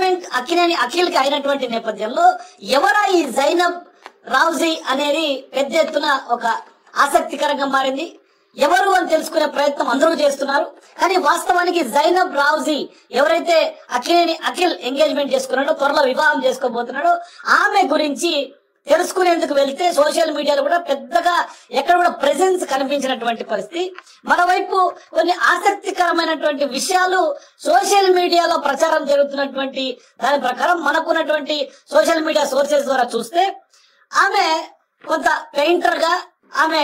Engagement Akkineni Akhil కి అయినటువంటి నేపథ్యంలో ఎవరా ఈ జైనబ్ రావుజీ అనేది పెద్ద ఎత్తున ఒక ఆసక్తికరంగా మారింది. ఎవరు అని తెలుసుకునే ప్రయత్నం అందరూ చేస్తున్నారు. కానీ వాస్తవానికి జైనబ్ రావుజీ ఎవరైతే అక్కినేని అఖిల్ ఎంగేజ్మెంట్ చేసుకున్నాడో, త్వరలో వివాహం చేసుకోబోతున్నాడో, ఆమె గురించి తెలుసుకునేందుకు వెళ్తే సోషల్ మీడియాలో కూడా పెద్దగా ఎక్కడ కూడా ప్రెసెన్స్ కనిపించినటువంటి పరిస్థితి. మరోవైపు కొన్ని ఆసక్తికరమైనటువంటి విషయాలు సోషల్ మీడియాలో ప్రచారం జరుగుతున్నటువంటి దాని ప్రకారం మనకున్నటువంటి సోషల్ మీడియా సోర్సెస్ ద్వారా చూస్తే ఆమె కొంత పెయింటర్ గా, ఆమె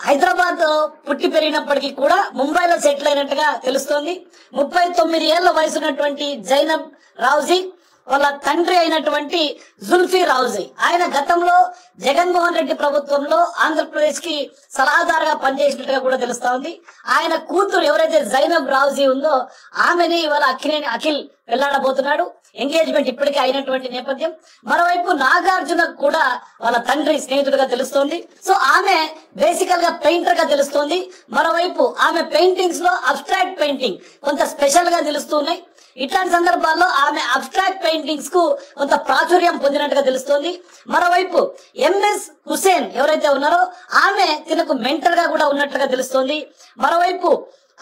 హైదరాబాద్ లో పుట్టి పెరిగినప్పటికీ కూడా ముంబైలో సెటిల్ అయినట్టుగా తెలుస్తోంది. 39 ఏళ్ల వయసున్నటువంటి జైనబ్ రావుజీ వాళ్ళ తండ్రి అయినటువంటి జుల్ఫీ రావుజీ, ఆయన గతంలో జగన్మోహన్ రెడ్డి ప్రభుత్వంలో ఆంధ్రప్రదేశ్ కి సలహాదారుగా పనిచేసినట్టుగా కూడా తెలుస్తా ఉంది. ఆయన కూతురు ఎవరైతే జైనబ్ రావుజీ ఉందో ఆమెని ఇవాళ అక్కినేని అఖిల్ వెళ్లాడబోతున్నాడు. ఎంగేజ్మెంట్ ఇప్పటికే అయినటువంటి నేపథ్యం. మరోవైపు నాగార్జున కూడా వాళ్ళ తండ్రి స్నేహితుడిగా తెలుస్తోంది. సో ఆమె బేసికల్ గా పెయింటర్ గా తెలుస్తోంది. మరోవైపు ఆమె పెయింటింగ్స్ లో అబ్స్ట్రాక్ట్ పెయింటింగ్ కొంత స్పెషల్ గా తెలుస్తున్నాయి. ఇట్లాంటి సందర్భాల్లో ఆమె అబ్స్ట్రాక్ట్ పెయింటింగ్స్ కు కొంత ప్రాచుర్యం పొందినట్టుగా తెలుస్తోంది. మరోవైపు ఎంఎస్ హుసేన్ ఎవరైతే ఉన్నారో ఆమె తినకు మెంటర్ గా కూడా ఉన్నట్టుగా తెలుస్తోంది. మరోవైపు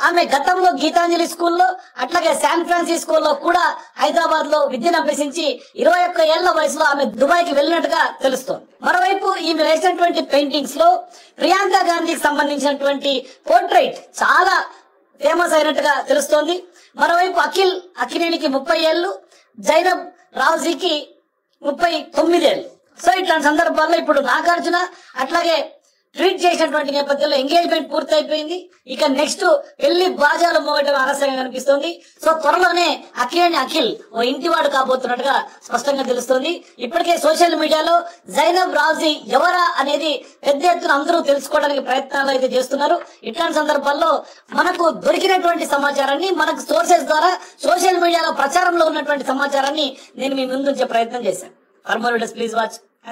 ఆమె గతంలో గీతాంజలి స్కూల్లో, అట్లాగే శాన్ ఫ్రాన్సిస్కోలో కూడా హైదరాబాద్ లో విద్యను అభ్యసించి 21 ఏళ్ల వయసులో ఆమె దుబాయ్ కి వెళ్ళినట్టుగా తెలుస్తోంది. మరోవైపు ఈమె వేసినటువంటి పెయింటింగ్స్ లో ప్రియాంక గాంధీకి సంబంధించినటువంటి పోర్ట్రైట్ చాలా ఫేమస్ అయినట్టుగా తెలుస్తోంది. మరోవైపు అక్కినేనికి 30 ఏళ్లు, జైనబ్ రావుజీకి 39 ఏళ్లు. సో ఇట్లాంటి సందర్భాల్లో ఇప్పుడు నాగార్జున అట్లాగే ట్వీట్ చేసినటువంటి నేపథ్యంలో ఎంగేజ్మెంట్ పూర్తి అయిపోయింది. ఇక నెక్స్ట్ పెళ్లి బాజాలు మోగటం ఆలస్యంగా కనిపిస్తోంది. సో త్వరలోనే అక్కినేని అఖిల్ ఓ ఇంటివాడు కాబోతున్నట్టుగా స్పష్టంగా తెలుస్తోంది. ఇప్పటికే సోషల్ మీడియాలో జైనబ్ రావుజీ ఎవరా అనేది పెద్ద ఎత్తున అందరూ తెలుసుకోవడానికి ప్రయత్నాలు అయితే చేస్తున్నారు. ఇట్లాంటి సందర్భాల్లో మనకు దొరికినటువంటి సమాచారాన్ని, మనకు సోర్సెస్ ద్వారా సోషల్ మీడియాలో ప్రచారంలో ఉన్నటువంటి సమాచారాన్ని నేను మీ ముందుంచే ప్రయత్నం చేశాను. For more videos please watch